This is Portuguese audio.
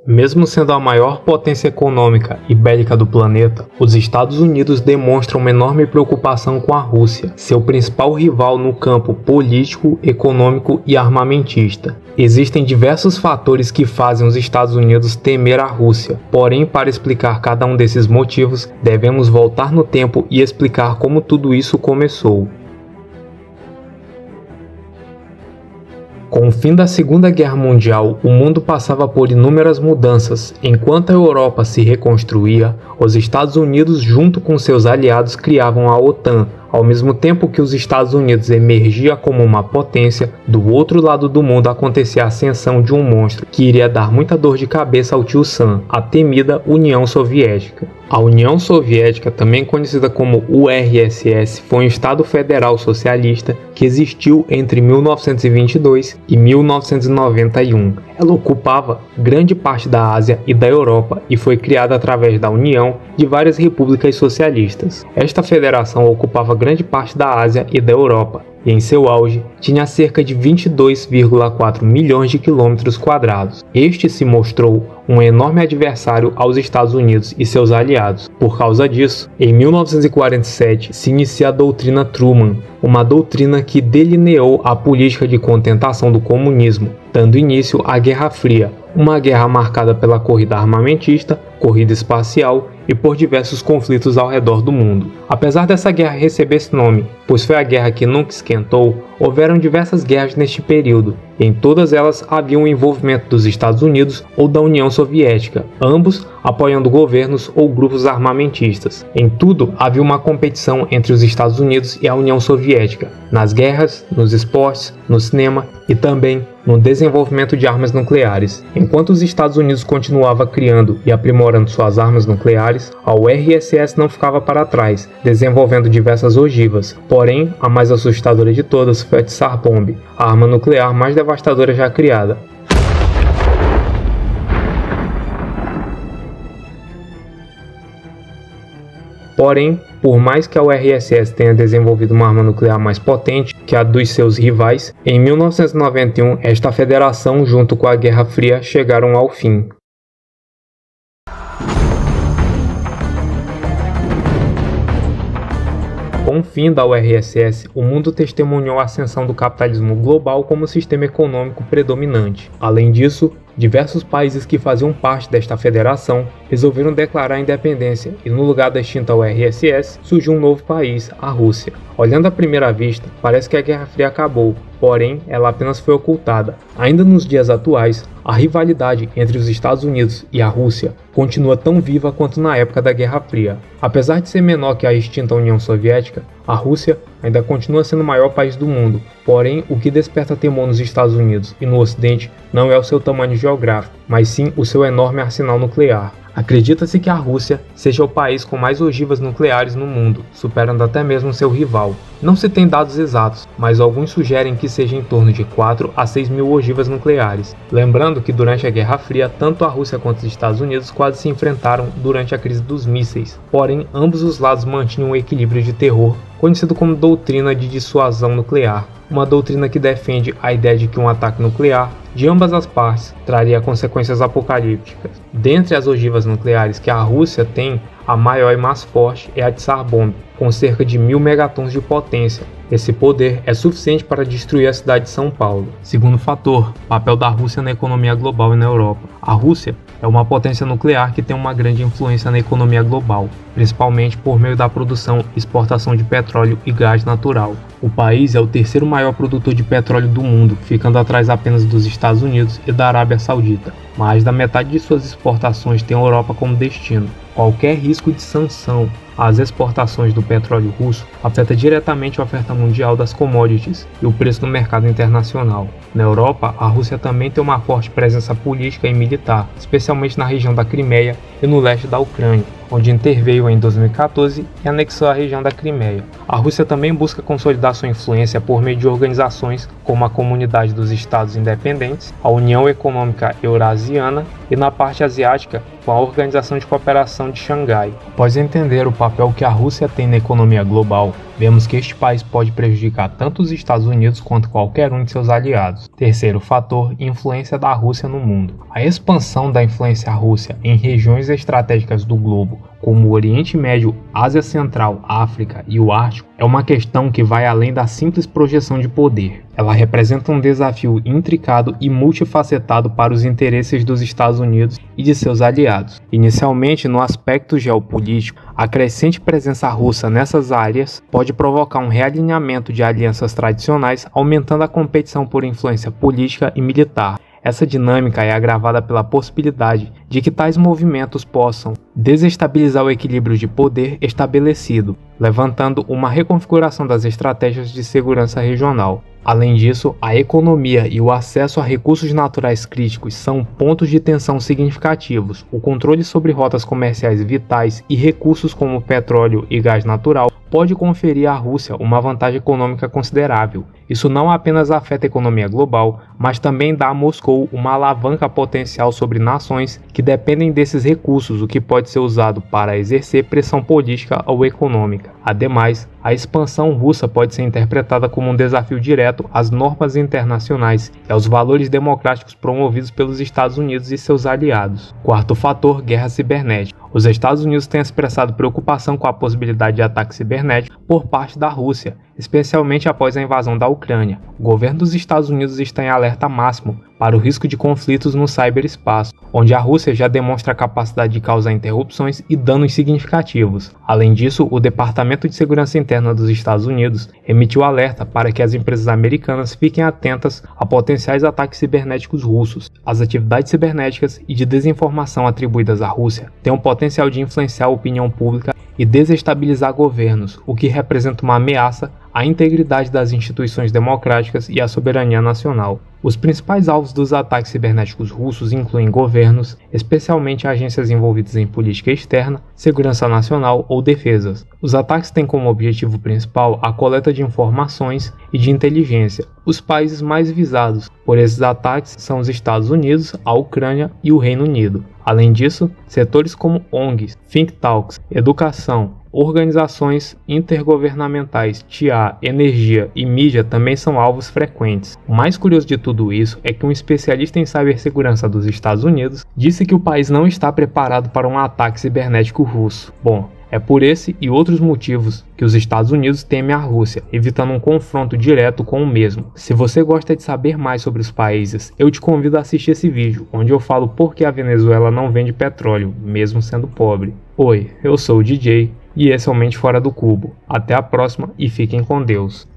Mesmo sendo a maior potência econômica e bélica do planeta, os Estados Unidos demonstram uma enorme preocupação com a Rússia, seu principal rival no campo político, econômico e armamentista. Existem diversos fatores que fazem os Estados Unidos temer a Rússia, porém, para explicar cada um desses motivos, devemos voltar no tempo e explicar como tudo isso começou. Com o fim da Segunda Guerra Mundial, o mundo passava por inúmeras mudanças. Enquanto a Europa se reconstruía, os Estados Unidos, junto com seus aliados, criavam a OTAN. Ao mesmo tempo que os Estados Unidos emergia como uma potência, do outro lado do mundo acontecia a ascensão de um monstro que iria dar muita dor de cabeça ao tio Sam, a temida União Soviética. A União Soviética, também conhecida como URSS, foi um Estado federal socialista que existiu entre 1922 e 1991. Ela ocupava grande parte da Ásia e da Europa e foi criada através da união de várias repúblicas socialistas. Esta federação ocupava grande parte da Ásia e da Europa e, em seu auge, tinha cerca de 22,4 milhões de quilômetros quadrados. Este se mostrou um enorme adversário aos Estados Unidos e seus aliados. Por causa disso, em 1947 se inicia a doutrina Truman, uma doutrina que delineou a política de contentação do comunismo, dando início à Guerra Fria, uma guerra marcada pela corrida armamentista, corrida espacial e por diversos conflitos ao redor do mundo. Apesar dessa guerra receber esse nome, pois foi a guerra que nunca esquentou, houveram diversas guerras neste período. Em todas elas havia um envolvimento dos Estados Unidos ou da União Soviética, ambos apoiando governos ou grupos armamentistas. Em tudo havia uma competição entre os Estados Unidos e a União Soviética, nas guerras, nos esportes, no cinema e também no desenvolvimento de armas nucleares. Enquanto os Estados Unidos continuava criando e aprimorando suas armas nucleares, a URSS não ficava para trás, desenvolvendo diversas ogivas. Porém, a mais assustadora de todas foi a Tsar Bomb, a arma nuclear mais devastadora já criada. Porém, por mais que a URSS tenha desenvolvido uma arma nuclear mais potente que a dos seus rivais, em 1991 esta federação junto com a Guerra Fria chegaram ao fim. Com o fim da URSS, o mundo testemunhou a ascensão do capitalismo global como sistema econômico predominante. Além disso, diversos países que faziam parte desta federação resolveram declarar a independência e, no lugar da extinta URSS, surgiu um novo país, a Rússia. Olhando à primeira vista, parece que a Guerra Fria acabou, porém ela apenas foi ocultada. Ainda nos dias atuais, a rivalidade entre os Estados Unidos e a Rússia continua tão viva quanto na época da Guerra Fria. Apesar de ser menor que a extinta União Soviética, a Rússia ainda continua sendo o maior país do mundo. Porém, o que desperta temor nos Estados Unidos e no Ocidente não é o seu tamanho geográfico, mas sim o seu enorme arsenal nuclear. Acredita-se que a Rússia seja o país com mais ogivas nucleares no mundo, superando até mesmo seu rival. Não se tem dados exatos, mas alguns sugerem que seja em torno de 4 a 6 mil ogivas nucleares. Lembrando que durante a Guerra Fria, tanto a Rússia quanto os Estados Unidos quase se enfrentaram durante a crise dos mísseis. Porém, ambos os lados mantinham um equilíbrio de terror, conhecido como doutrina de dissuasão nuclear, uma doutrina que defende a ideia de que um ataque nuclear de ambas as partes traria consequências apocalípticas. Dentre as ogivas nucleares que a Rússia tem, a maior e mais forte é a Tsar Bomb, com cerca de 1000 megatons de potência. Esse poder é suficiente para destruir a cidade de São Paulo. Segundo fator, papel da Rússia na economia global e na Europa. A Rússia é uma potência nuclear que tem uma grande influência na economia global, principalmente por meio da produção e exportação de petróleo e gás natural. O país é o terceiro maior produtor de petróleo do mundo, ficando atrás apenas dos Estados Unidos e da Arábia Saudita. Mais da metade de suas exportações tem a Europa como destino. Qualquer risco de sanção às exportações do petróleo russo afeta diretamente a oferta mundial das commodities e o preço no mercado internacional. Na Europa, a Rússia também tem uma forte presença política e militar, especialmente na região da Crimeia e no leste da Ucrânia, onde interveio em 2014 e anexou a região da Crimeia. A Rússia também busca consolidar sua influência por meio de organizações como a Comunidade dos Estados Independentes, a União Econômica Eurasiana e, na parte asiática, com a Organização de Cooperação de Xangai. Após entender o papel que a Rússia tem na economia global, vemos que este país pode prejudicar tanto os Estados Unidos quanto qualquer um de seus aliados. Terceiro fator, influência da Rússia no mundo. A expansão da influência russa em regiões estratégicas do globo, como o Oriente Médio, Ásia Central, África e o Ártico, é uma questão que vai além da simples projeção de poder. Ela representa um desafio intricado e multifacetado para os interesses dos Estados Unidos e de seus aliados. Inicialmente, no aspecto geopolítico, a crescente presença russa nessas áreas pode provocar um realinhamento de alianças tradicionais, aumentando a competição por influência política e militar. Essa dinâmica é agravada pela possibilidade de que tais movimentos possam desestabilizar o equilíbrio de poder estabelecido, levantando uma reconfiguração das estratégias de segurança regional. Além disso, a economia e o acesso a recursos naturais críticos são pontos de tensão significativos. O controle sobre rotas comerciais vitais e recursos como petróleo e gás natural pode conferir à Rússia uma vantagem econômica considerável. Isso não apenas afeta a economia global, mas também dá a Moscou uma alavanca potencial sobre nações que dependem desses recursos, o que pode ser usado para exercer pressão política ou econômica. Ademais, a expansão russa pode ser interpretada como um desafio direto às normas internacionais e aos valores democráticos promovidos pelos Estados Unidos e seus aliados. Quarto fator, guerra cibernética. Os Estados Unidos têm expressado preocupação com a possibilidade de ataque cibernético por parte da Rússia, especialmente após a invasão da Ucrânia. O governo dos Estados Unidos está em alerta máximo para o risco de conflitos no ciberespaço, onde a Rússia já demonstra a capacidade de causar interrupções e danos significativos. Além disso, o Departamento de Segurança Interna dos Estados Unidos emitiu alerta para que as empresas americanas fiquem atentas a potenciais ataques cibernéticos russos. As atividades cibernéticas e de desinformação atribuídas à Rússia têm o potencial de influenciar a opinião pública e desestabilizar governos, o que representa uma ameaça à integridade das instituições democráticas e à soberania nacional. Os principais alvos dos ataques cibernéticos russos incluem governos, especialmente agências envolvidas em política externa, segurança nacional ou defesas. Os ataques têm como objetivo principal a coleta de informações e de inteligência. Os países mais visados por esses ataques são os Estados Unidos, a Ucrânia e o Reino Unido. Além disso, setores como ONGs, think tanks, educação, organizações intergovernamentais, TIA, energia e mídia também são alvos frequentes. O mais curioso de tudo isso é que um especialista em cibersegurança dos Estados Unidos disse que o país não está preparado para um ataque cibernético russo. Bom, é por esse e outros motivos que os Estados Unidos temem a Rússia, evitando um confronto direto com o mesmo. Se você gosta de saber mais sobre os países, eu te convido a assistir esse vídeo, onde eu falo por que a Venezuela não vende petróleo, mesmo sendo pobre. Oi, eu sou o DJ e esse é o Mente Fora do Cubo. Até a próxima e fiquem com Deus.